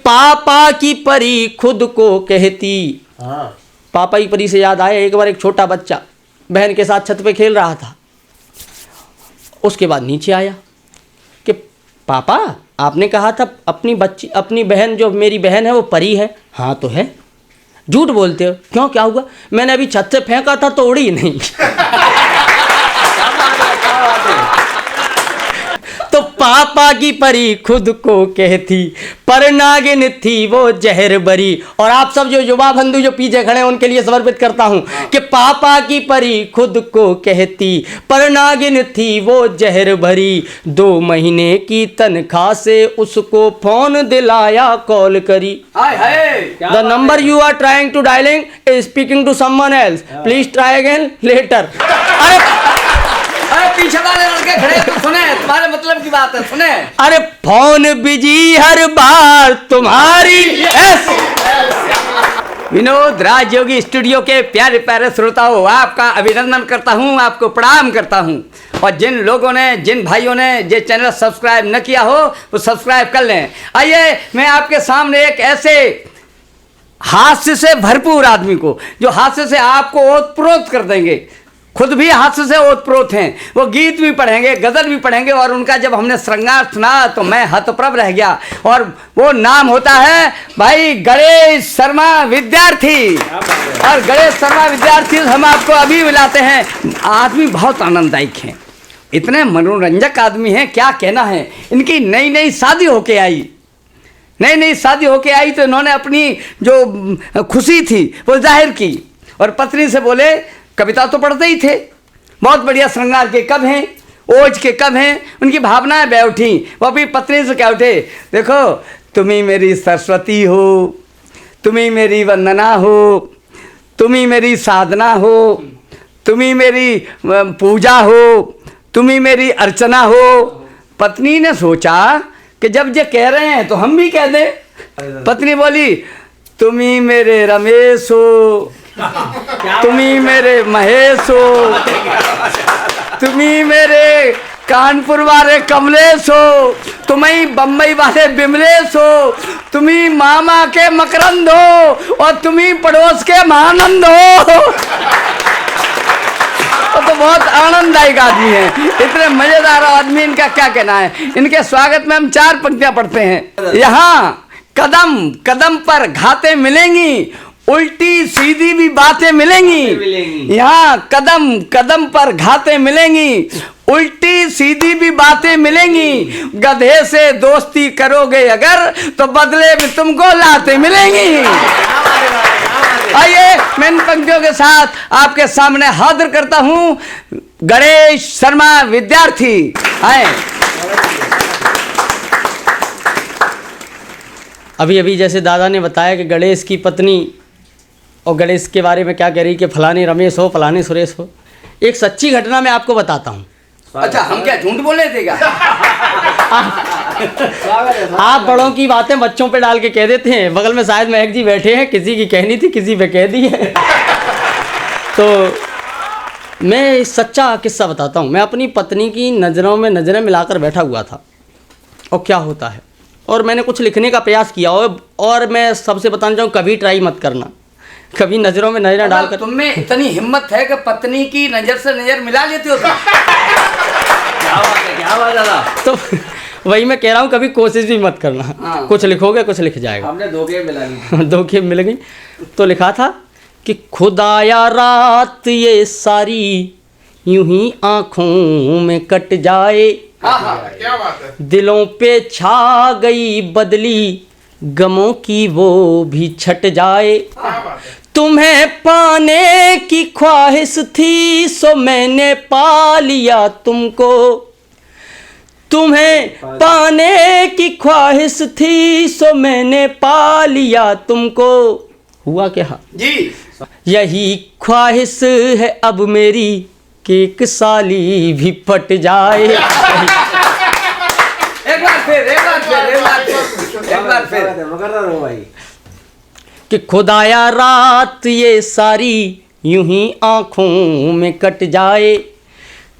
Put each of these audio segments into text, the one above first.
पापा की परी खुद को कहती। पापा की परी से याद आया, एक बार एक छोटा बच्चा बहन के साथ छत पे खेल रहा था। उसके बाद नीचे आया कि पापा आपने कहा था अपनी बहन, जो मेरी बहन है वो परी है। हाँ तो है। झूठ बोलते हो। क्यों, क्या हुआ? मैंने अभी छत से फेंका था तो उड़ी नहीं। तो पापा की परी खुद को कहती, पर नागिन थी वो जहर बरी। और आप सब जो युवा बंधु जो पीछे खड़े हैं उनके लिए समर्पित करता हूं कि पापा की परी खुद को कहती, पर नागिन थी वो जहर भरी। 2 महीने की तनख्वाह से उसको फोन दिलाया कॉल करी। The number you are trying to dialing is speaking to someone else, please try again later. अरे पीछे वाले लड़के खड़े तो सुने, तुम्हारे मतलब की बात है, सुने। अरे फोन बिजी हर बार तुम्हारी। विनोद राजयोगी स्टूडियो के प्यारे प्यारे श्रोताओं, आपका अभिनंदन करता हूं, आपको प्रणाम करता हूं। और जिन लोगों ने, जिन भाइयों ने ये चैनल सब्सक्राइब न किया हो वो सब्सक्राइब कर लें। आइए मैं आपके सामने एक ऐसे हास्य से भरपूर आदमी को, जो हास्य से आपको ओतप्रोत कर देंगे, खुद भी हास्य से ओतप्रोत हैं, वो गीत भी पढ़ेंगे, गज़ल भी पढ़ेंगे। और उनका जब हमने श्रृंगार सुना तो मैं हतप्रभ रह गया। और वो नाम होता है भाई गणेश शर्मा विद्यार्थी। और गणेश शर्मा विद्यार्थी हम आपको अभी मिलाते हैं। आदमी बहुत आनंददायक हैं, इतने मनोरंजक आदमी हैं, क्या कहना है। इनकी नई नई शादी होके आई, तो इन्होंने अपनी जो खुशी थी वो जाहिर की। और पत्नी से बोले, कविता तो पढ़ते ही थे, बहुत बढ़िया श्रृंगार के कब हैं, ओज के कब हैं, उनकी भावनाएं बह उठी। वो अपनी पत्नी से क्या उठे, देखो तुम ही मेरी सरस्वती हो, तुम ही मेरी वंदना हो, तुम ही मेरी साधना हो, तुम ही मेरी पूजा हो, तुम ही मेरी अर्चना हो। पत्नी ने सोचा कि जब ये कह रहे हैं तो हम भी कह दें। पत्नी बोली, तुम ही मेरे रमेश हो, तुम ही मेरे महेश हो, तुम ही मेरे कानपुर वाले कमलेश हो, तुम ही बम्बई वाले बिमलेश हो, तुम ही मामा के मकरंद हो, और तुम ही पड़ोस के महानंद हो। तो बहुत आनंददायक आदमी है, इतने मजेदार आदमी, इनका क्या कहना है। इनके स्वागत में हम 4 पंक्तियां पढ़ते हैं। यहाँ कदम कदम पर घातें मिलेंगी, उल्टी सीधी भी बातें मिलेंगी। यहाँ कदम कदम पर घातें मिलेंगी, उल्टी सीधी भी बातें मिलेंगी। गधे से दोस्ती करोगे अगर तो बदले में तुमको लातें मिलेंगी। आइए मैं इन पंक्तियों के साथ आपके सामने हाजिर करता हूँ गणेश शर्मा विद्यार्थी। आए। अभी जैसे दादा ने बताया कि गणेश की पत्नी और गणेश के बारे में क्या कह रही कि फलानी रमेश हो, फलानी सुरेश हो। एक सच्ची घटना मैं आपको बताता हूँ। अच्छा, हम क्या झूठ बोल रहे थे क्या? आप बड़ों की बातें बच्चों पे डाल के कह देते हैं। बगल में शायद महक जी बैठे हैं, किसी की कहनी थी, किसी पे कह दी है। तो मैं सच्चा किस्सा बताता हूँ। मैं अपनी पत्नी की नज़रों में नज़रें मिलाकर बैठा हुआ था और क्या होता है, और मैंने कुछ लिखने का प्रयास किया। और मैं सबसे बताना चाहूँ, कभी ट्राई मत करना, कभी नज़रों में नज़रें डालकर। तुम में इतनी हिम्मत है कि पत्नी की नज़र से नज़र मिला लेते हो तुम? क्या बात है। तो वही मैं कह रहा हूँ, कभी कोशिश भी मत करना। हाँ। कुछ लिखोगे कुछ लिख जाएगा। हमने 2 गेम मिला ली। 2 गेम मिल गई। तो लिखा था कि खुदाया रात ये सारी यूं ही आँखों में कट जाए, क्या बात है। दिलों पे छा गई बदली, गमों की वो भी छट जाए। तुम्हें पाने की ख्वाहिश थी सो मैंने पा लिया तुमको, तुम्हें पाने की ख्वाहिश थी सो मैंने पा लिया तुमको। हुआ क्या जी? यही ख्वाहिश है अब मेरी कि एक साली भी फट जाए। एक बार फिर कि खुदाया रात ये सारी यूं ही आँखों में कट जाए,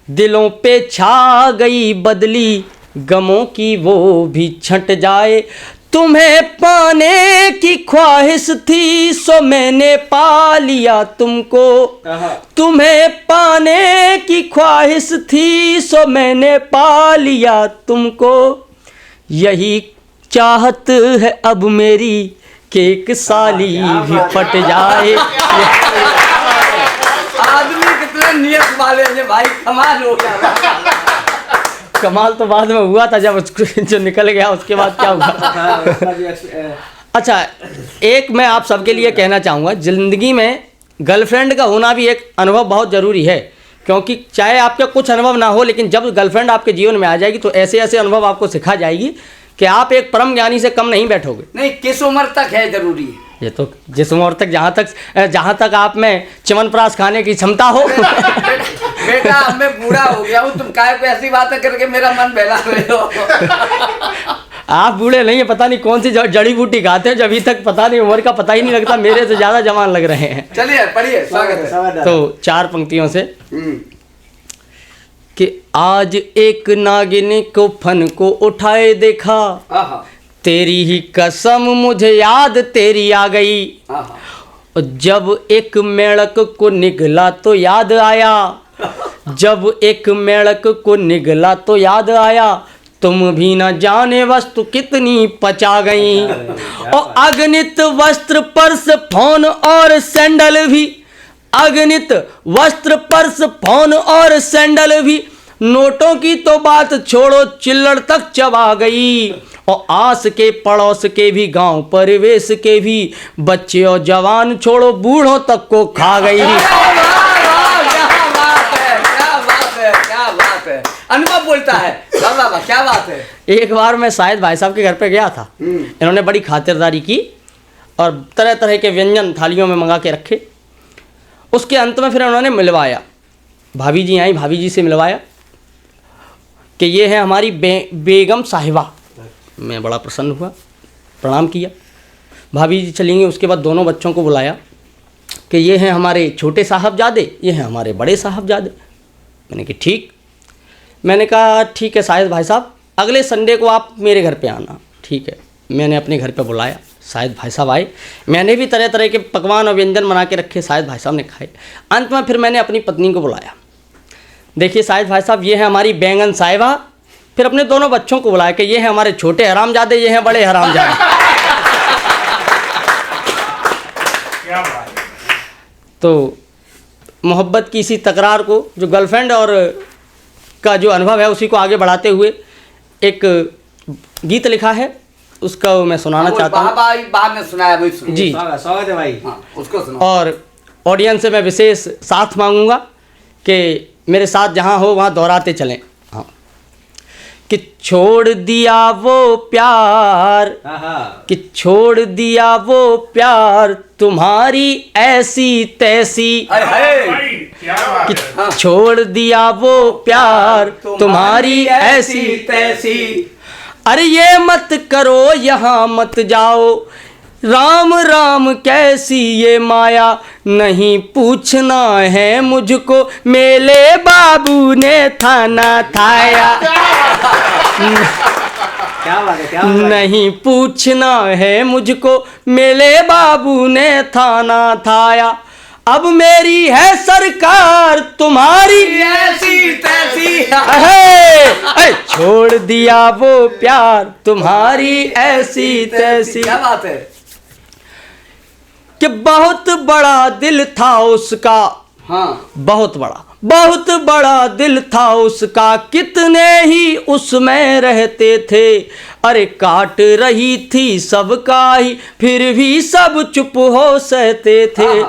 दिलों पे छा गई बदली, गमों की वो भी छट जाए। तुम्हें पाने की ख्वाहिश थी सो मैंने पा लिया तुमको, तुम्हें पाने की ख्वाहिश थी सो मैंने पा लिया तुमको, यही चाहत है अब मेरी कि एक साली भी फट जाए। आदमी कितने नियत वाले हैं भाई, कमाल हो गया। कमाल तो बाद में हुआ था, जब उसको जो निकल गया उसके बाद क्या हुआ। अच्छा, एक मैं आप सबके लिए कहना चाहूँगा, ज़िंदगी में गर्लफ्रेंड का होना भी एक अनुभव बहुत ज़रूरी है, क्योंकि चाहे आपका कुछ अनुभव ना हो, लेकिन जब गर्लफ्रेंड आपके जीवन में आ जाएगी तो ऐसे ऐसे अनुभव आपको सिखा जाएगी कि आप एक परम ज्ञानी से कम नहीं बैठोगे। नहीं, किस उम्र तक है जरूरी है? ये तो जिस उम्र तक जहाँ तक आप में च्यवनप्राश खाने की क्षमता हो। बेटा अब मैं बूढ़ा हो गया हूँ, तुम काहे पे ऐसी बातें करके मेरा मन बहला रहे हो। आप बूढ़े नहीं है, पता नहीं कौन सी जड़ी बूटी खाते हैं, जब अभी तक पता नहीं, उम्र का पता ही नहीं लगता, मेरे से ज़्यादा जवान लग रहे हैं। चलिए पढ़िए, स्वागत है। तो 4 पंक्तियों से कि आज एक नागिन को फन को उठाए देखा, तेरी ही कसम मुझे याद तेरी आ गई, और जब एक मेढक को निगला तो याद आया, जब एक मेढक को निगला तो याद आया, तुम भी न जाने वस्तु कितनी पचा गई, और अगणित वस्त्र पर्स फोन और सैंडल भी, अगणित वस्त्र पर्स फोन और सैंडल भी, नोटों की तो बात छोड़ो चिल्लड़ तक चबा गई, और आस के पड़ोस के भी गांव परिवेश के भी, बच्चे और जवान छोड़ो बूढ़ों तक को खा गई। क्या बात है, अनुभव बोलता है। वाह, क्या बात है। एक बार मैं शायद भाई साहब के घर पे गया था, इन्होंने बड़ी खातिरदारी की और तरह तरह के व्यंजन थालियों में मंगा के रखे। उसके अंत में फिर उन्होंने मिलवाया, भाभी जी आई, भाभी जी से मिलवाया कि ये है हमारी बेगम साहिबा। मैं बड़ा प्रसन्न हुआ, प्रणाम किया। भाभी जी चलेंगे, उसके बाद दोनों बच्चों को बुलाया कि ये हैं हमारे छोटे साहबजादे, ये हैं हमारे बड़े साहबजादे। मैंने कहा ठीक। मैंने कहा ठीक है शाहिद भाई साहब, अगले संडे को आप मेरे घर पे आना। ठीक है, मैंने अपने घर पे बुलाया, शाहिद भाई साहब आए, मैंने भी तरह तरह के पकवान और व्यंजन बना के रखे, शाहिद भाई साहब ने खाए। अंत में फिर मैंने अपनी पत्नी को बुलाया, देखिए शाहिद भाई साहब ये है हमारी बैंगन साहिबा। फिर अपने दोनों बच्चों को बुलाया कि ये हैं हमारे छोटे हरामजादे, ये हैं बड़े हरामजादे। तो मोहब्बत की इसी तकरार को, जो गर्लफ्रेंड और का जो अनुभव है, उसी को आगे बढ़ाते हुए एक गीत लिखा है, उसका मैं सुनाना चाहता हूँ। बाद में सुनाया जी, स्वागत है भाई। उसको सुनो। और ऑडियंस से मैं विशेष साथ मांगूंगा कि मेरे साथ जहाँ हो वहाँ दोहराते चलें। हाँ, कि छोड़ दिया वो प्यार, कि छोड़ दिया वो प्यार तुम्हारी ऐसी तैसी, कि छोड़ दिया वो प्यार तुम्हारी ऐसी तैसी, अरे ये मत करो यहाँ मत जाओ, राम राम कैसी ये माया, नहीं पूछना है मुझको मेले बाबू ने थाना थाया। क्या बात है, क्या बात है। नहीं पूछना है मुझको मेले बाबू ने थाना थाया, अब मेरी है सरकार तुम्हारी ऐसी तैसी। छोड़ दिया वो प्यार तुम्हारी ऐसी तैसी। क्या बात है कि बहुत बड़ा दिल था उसका, हाँ, बहुत बड़ा दिल था उसका, कितने ही उसमें रहते थे, अरे काट रही थी सबका ही फिर भी सब चुप हो सहते थे,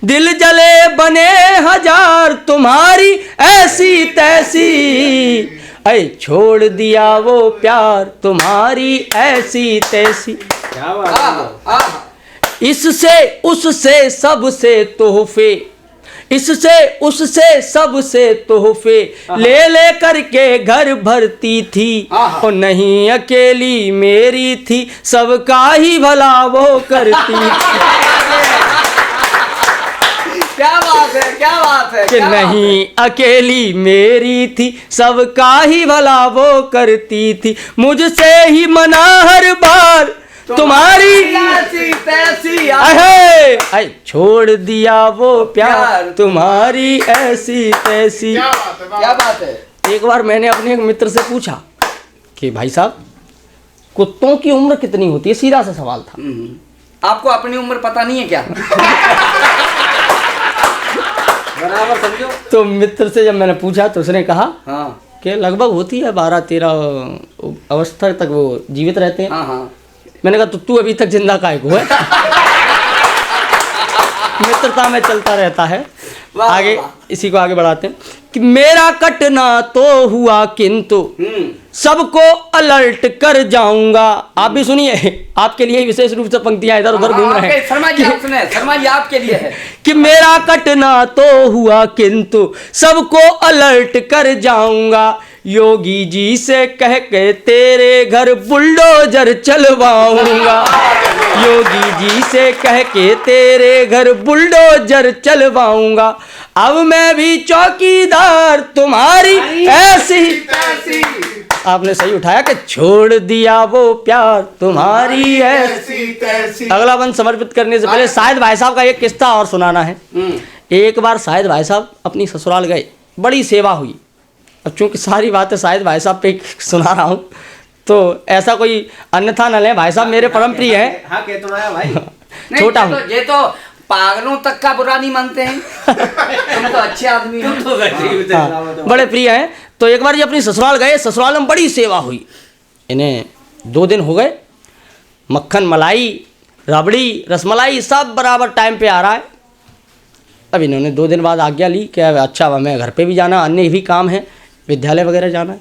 दिल जले बने हजार तुम्हारी ऐसी तैसी, अरे छोड़ दिया वो प्यार तुम्हारी ऐसी तैसी। क्या बात है। इससे उससे सबसे तोहफे, इससे उससे सबसे तोहफे ले ले करके घर भरती थी, और नहीं अकेली मेरी थी सबका ही भला वो करती थी। क्या बात बात है, क्या बात है, कि क्या बात है। नहीं अकेली मेरी थी, सबका ही भला वो करती थी, मुझसे ही मना हर बार तुम्हारी ऐसी तैसी अहे अरे छोड़ दिया वो प्यार तुम्हारी ऐसी तैसी। क्या बात है। एक बार मैंने अपने एक मित्र से पूछा कि भाई साहब कुत्तों की उम्र कितनी होती है, सीधा सा सवाल था। आपको अपनी उम्र पता नहीं है क्या? बराबर समझो। तो मित्र से जब मैंने पूछा तो उसने कहा हाँ कि लगभग होती है 12-13 अवस्था तक वो जीवित रहते हैं। हाँ हाँ। मैंने कहा तो तू अभी तक जिंदा काहे को है? मित्रता में चलता रहता है। वाह, आगे वाह। इसी को आगे बढ़ाते हैं कि मेरा कटना तो हुआ किंतु सबको अलर्ट कर जाऊंगा। आप भी सुनिए, आपके लिए विशेष रूप से पंक्तियां इधर उधर घूम रहे हैं। शर्मा जी आप सुने, शर्मा जी आपके लिए है। कि मेरा कटना तो हुआ किंतु सबको अलर्ट कर जाऊंगा, योगी जी से कह के तेरे घर बुलडोजर चलवाऊंगा, योगी जी से कह के तेरे घर बुलडोजर चलवाऊंगा, अब मैं भी चौकीदार तुम्हारी ऐसी। आपने सही उठाया कि छोड़ दिया वो प्यार तुम्हारी ऐसी। अगला बंद समर्पित करने से पहले शायद भाई साहब का एक किस्सा और सुनाना है। एक बार शायद भाई साहब अपनी ससुराल गए, बड़ी सेवा हुई। अब चूंकि सारी बातें शायद भाई साहब पे सुना रहा हूँ तो ऐसा कोई अन्यथा न लें, भाई साहब मेरे परम प्रिय हैं। हाँ कह तो रहा भाई। छोटा हूँ। ये तो पागलों तक का बुरा नहीं मानते हैं। तुम तो अच्छे आदमी हो। हाँ, बड़े प्रिय हैं। तो एक बार ये अपनी ससुराल गए, ससुराल में बड़ी सेवा हुई। इन्हें 2 दिन हो गए, मक्खन मलाई रबड़ी रसमलाई सब बराबर टाइम पे आ रहा है। अब इन्होंने 2 दिन बाद आज्ञा ली कि अच्छा अब हमें घर पे भी जाना, अन्य भी काम है, विद्यालय वगैरह जाना है।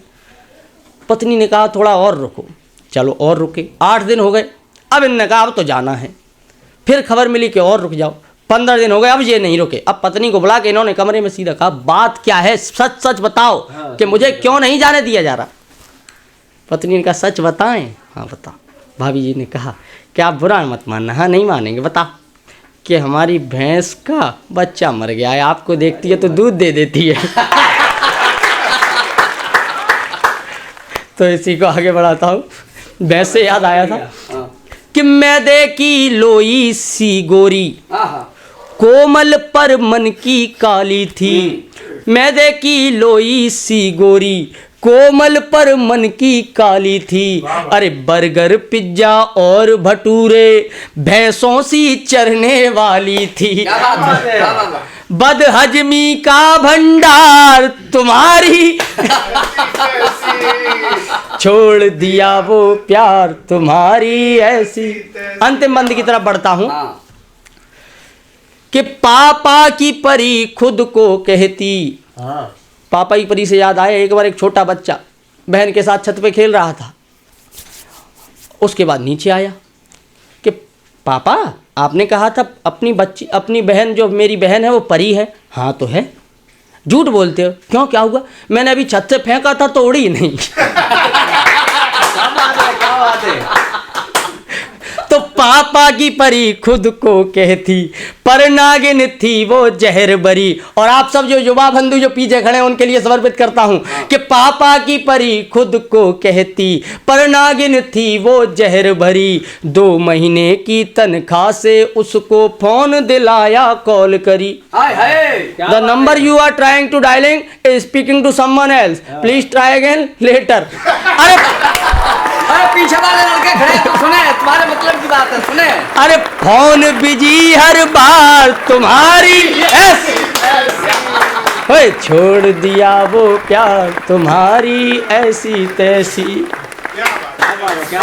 पत्नी ने कहा थोड़ा और रुको, चलो और रुके। 8 दिन हो गए, अब इन्होंने कहा अब तो जाना है। फिर खबर मिली कि और रुक जाओ। 15 दिन हो गए, अब ये नहीं रुके। अब पत्नी को बुला के इन्होंने कमरे में सीधा कहा बात क्या है, सच सच बताओ कि मुझे क्यों नहीं जाने दिया जा रहा। पत्नी ने कहा सच बताएं। हाँ बताओ। भाभी जी ने कहा कि आप बुरा मत मानना। हाँ नहीं मानेंगे, बताओ। कि हमारी भैंस का बच्चा मर गया है, आपको देखती है तो दूध दे देती है। तो इसी को आगे बढ़ाता हूँ। भैंस से याद आया था कि मैदे की लोई सी गोरी कोमल पर मन की काली थी, मैदे की लोई सी गोरी कोमल पर मन की काली थी। अरे बर्गर पिज्जा और भटूरे भैंसों सी चरने वाली थी। बदहजमी का भंडार तुम्हारी छोड़ दिया वो प्यार तुम्हारी ऐसी। अंतिम बंद की तरफ बढ़ता हूं कि पापा की परी खुद को कहती। पापा की परी से याद आया, एक बार एक छोटा बच्चा बहन के साथ छत पे खेल रहा था। उसके बाद नीचे आया कि पापा आपने कहा था अपनी बहन जो मेरी बहन है वो परी है। हाँ तो है। झूठ बोलते हो। क्यों, क्या हुआ? मैंने अभी छत से फेंका था तो उड़ी नहीं। क्या बात है। तो पापा की परी खुद को कहती, पर नागिन थी वो जहर बरी। और आप सब जो युवा बंधु जो पीछे खड़े हैं उनके लिए समर्पित करता हूं कि पापा की परी खुद को कहती, पर नागिन थी वो जहर भरी। 2 महीने की तनख्वाह से उसको फोन दिलाया कॉल करी। The number you are trying to dialing is speaking to someone else, please try again later. अरे पीछे वाले लड़के खड़े हैं, तो सुने, तुम्हारे मतलब की बात है, सुने। अरे फोन बिजी हर बार तुम्हारी ऐसी। ओए छोड़ दिया वो प्यार तुम्हारी ऐसी तैसी। क्या